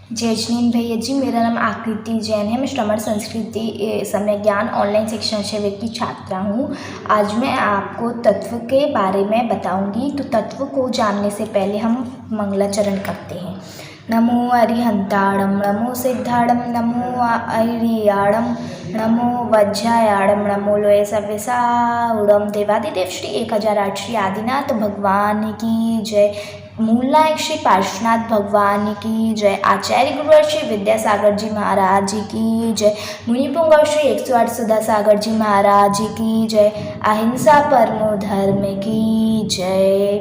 जय जनीन भैया जी, मेरा नाम आकृति जैन है। मैं श्रमण संस्कृति समय ज्ञान ऑनलाइन शिक्षण शिविर की छात्रा हूँ। आज मैं आपको तत्व के बारे में बताऊंगी। तो तत्व को जानने से पहले हम मंगलाचरण करते हैं। नमो अरिहंताणम, नमो सिद्धाणम, नमो अरियाणम, नमो वज्रायाणम, नमो लोय सव्यसाउडम। देवादिदेव श्री 1008 श्री आदिनाथ भगवान की जय। मूलनायक श्री पार्श्वनाथ भगवान की जय। आचार्य गुरुवर श्री विद्यासागर जी महाराज की जय। मुनिपुंगव श्री 108 सुधासागर जी महाराज की जय। अहिंसा परमो धर्म की जय।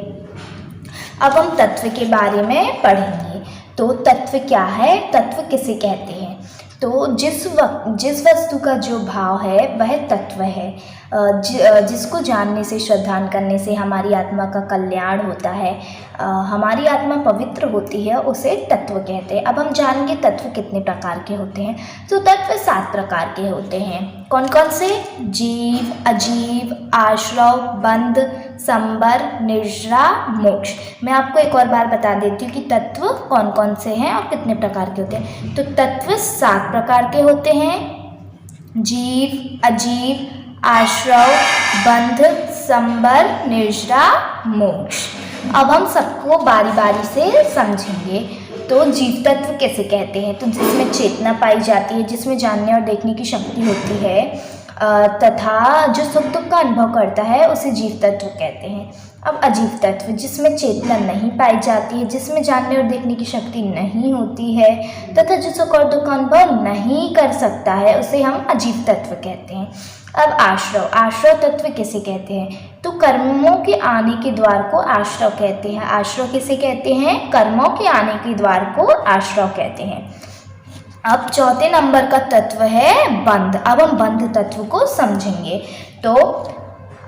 अब हम तत्व के बारे में पढ़ेंगे। तो तत्व क्या है, तत्व किसे कहते हैं? तो जिस वस्तु का जो भाव है वह तत्व है। जिसको जानने से, श्रद्धान करने से हमारी आत्मा का कल्याण होता है, हमारी आत्मा पवित्र होती है, उसे तत्व कहते हैं। अब हम जानेंगे तत्व कितने प्रकार के होते हैं। तो तत्व 7 प्रकार के होते हैं। कौन कौन से? जीव, अजीव, आश्रव, बंध, संबर, निर्जरा, मोक्ष। मैं आपको एक और बार बता देती हूँ कि तत्व कौन कौन से हैं और कितने प्रकार के होते हैं। तो तत्व 7 प्रकार के होते हैं। जीव, अजीव, आश्रव, बंध, संबर, निर्जरा, मोक्ष। अब हम सबको बारी बारी से समझेंगे। तो जीव तत्व कैसे कहते हैं? तो जिसमें चेतना पाई जाती है, जिसमें जानने और देखने की शक्ति होती है, तथा जो सुख दुख का अनुभव करता है, उसे जीव तत्व कहते हैं। अब अजीव तत्व, जिसमें चेतना नहीं पाई जाती है, जिसमें जानने और देखने की शक्ति नहीं होती है, तथा जो सुख और दुख का अनुभव नहीं कर सकता है, उसे हम अजीव तत्व कहते हैं। अब आश्रव, आश्रव तत्व किसे कहते हैं? तो कर्मों के आने के द्वार को आश्रव कहते हैं। आश्रव किसे कहते हैं? कर्मों के आने के द्वार को आश्रव कहते हैं। अब चौथे नंबर का तत्व है बंध। अब हम बंध तत्व को समझेंगे। तो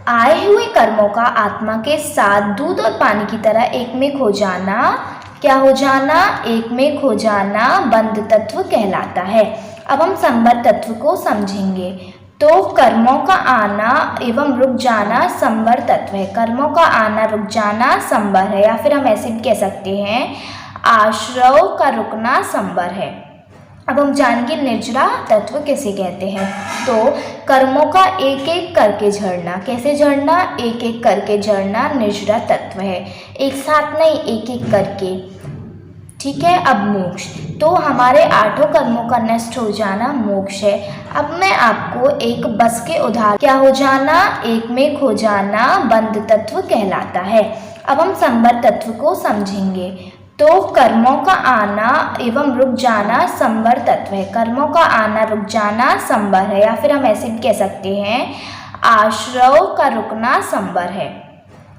आए हुए कर्मों का आत्मा के साथ दूध और पानी की तरह एक में खो जाना, क्या हो जाना? एक में खो जाना बंध तत्व कहलाता है। अब हम संबर तत्व को समझेंगे। तो कर्मों का आना एवं रुक जाना संबर तत्व है। कर्मों का आना रुक जाना संबर है, या फिर हम ऐसे भी कह सकते हैं आश्रव का रुकना संबर है। अब हम जानेंगे निर्जरा तत्व किसे कहते हैं। तो कर्मों का एक एक करके झड़ना, कैसे झड़ना? एक एक करके झड़ना निर्जरा तत्व है। एक साथ नहीं, एक एक करके, ठीक है। अब मोक्ष, तो हमारे 8 कर्मों का नष्ट हो जाना मोक्ष है। अब मैं आपको एक बस के उदाहरण, क्या हो जाना? एक में खो जाना बंध तत्व कहलाता है। अब हम संबर तत्व को समझेंगे। तो कर्मों का आना एवं रुक जाना संबर तत्व है। कर्मों का आना रुक जाना संबर है, या फिर हम ऐसे भी कह सकते हैं आश्रव का रुकना संबर है।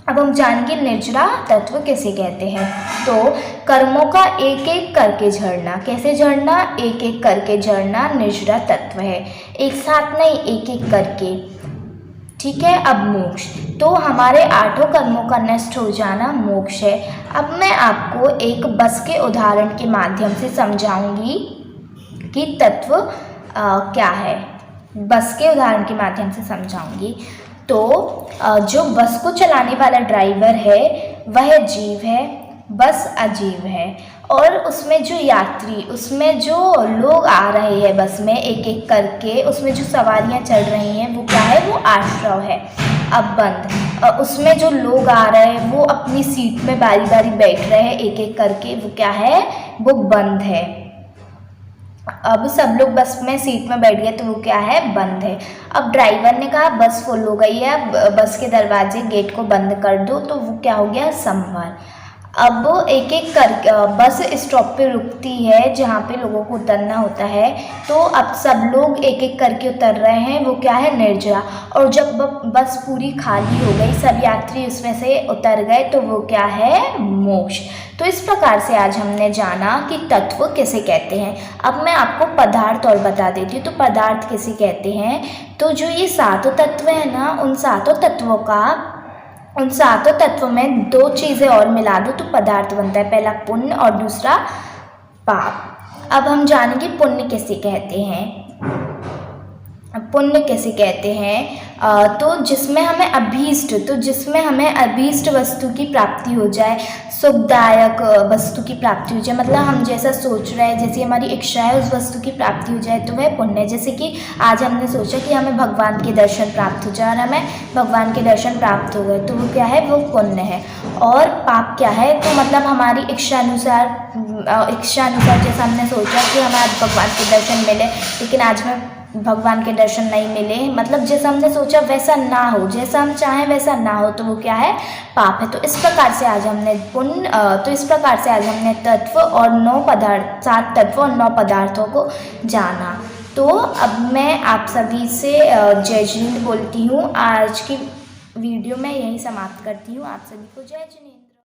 अब हम जानेंगे निर्जरा तत्व किसे कहते हैं। तो कर्मों का एक एक करके झड़ना, कैसे झड़ना? एक एक करके झड़ना निर्जरा तत्व है। एक साथ नहीं, एक एक करके, ठीक है। अब मोक्ष, तो हमारे 8 कर्मों का नष्ट हो जाना मोक्ष है। अब मैं आपको एक बस के उदाहरण के माध्यम से समझाऊंगी कि तत्व क्या है। बस के उदाहरण के माध्यम से समझाऊंगी। तो जो बस को चलाने वाला ड्राइवर है वह जीव है, बस अजीव है। और उसमें जो यात्री, उसमें जो लोग आ रहे हैं बस में एक एक करके, उसमें जो सवारियां चढ़ रही हैं वो क्या है? वो आश्रव है। अब बंध, उसमें जो लोग आ रहे हैं वो अपनी सीट में बारी बारी बैठ रहे हैं एक एक करके, वो क्या है? वो बंध है। अब सब लोग बस में सीट में बैठ गए तो वो क्या है? बंद है। अब ड्राइवर ने कहा बस फुल हो गई है, बस के दरवाजे गेट को बंद कर दो, तो वो क्या हो गया? संवर। अब एक एक कर बस स्टॉप पे रुकती है जहाँ पे लोगों को उतरना होता है। तो अब सब लोग एक एक करके उतर रहे हैं, वो क्या है? निर्जरा। और जब बस पूरी खाली हो गई, सब यात्री उसमें से उतर गए, तो वो क्या है? मोक्ष। तो इस प्रकार से आज हमने जाना कि तत्व किसे कहते हैं। अब मैं आपको पदार्थ और बता देती हूँ। तो पदार्थ किसे कहते हैं? तो जो ये 7 तत्व है ना, उन 7 तत्वों में 2 चीज़ें और मिला दो तो पदार्थ बनता है। पहला पुण्य और दूसरा पाप। अब हम जानेंगे पुण्य किसे कहते हैं। पुण्य कैसे कहते हैं, तो जिसमें हमें अभीष्ट वस्तु की प्राप्ति हो जाए, सुखदायक वस्तु की प्राप्ति हो जाए, मतलब हम जैसा सोच रहे हैं, जैसी हमारी इच्छा है उस वस्तु की प्राप्ति हो जाए, तो वह पुण्य है। जैसे कि आज हमने सोचा कि हमें भगवान के दर्शन प्राप्त हो जाए और हमें भगवान के दर्शन प्राप्त हो गए, तो वो क्या है, वो पुण्य है। और पाप क्या है, तो मतलब हमारी इच्छा अनुसार जैसा हमने सोचा कि हमें आज भगवान के दर्शन मिले, लेकिन आज में भगवान के दर्शन नहीं मिले, मतलब जैसा हमने सोचा वैसा ना हो, जैसा हम चाहें वैसा ना हो, तो वो क्या है, पाप है। तो इस प्रकार से आज हमने तत्व और 7 तत्व और 9 पदार्थों को जाना। तो अब मैं आप सभी से जय जिनेंद्र बोलती हूँ। आज की वीडियो में यही समाप्त करती हूँ। आप सभी को जय जिनेंद्र।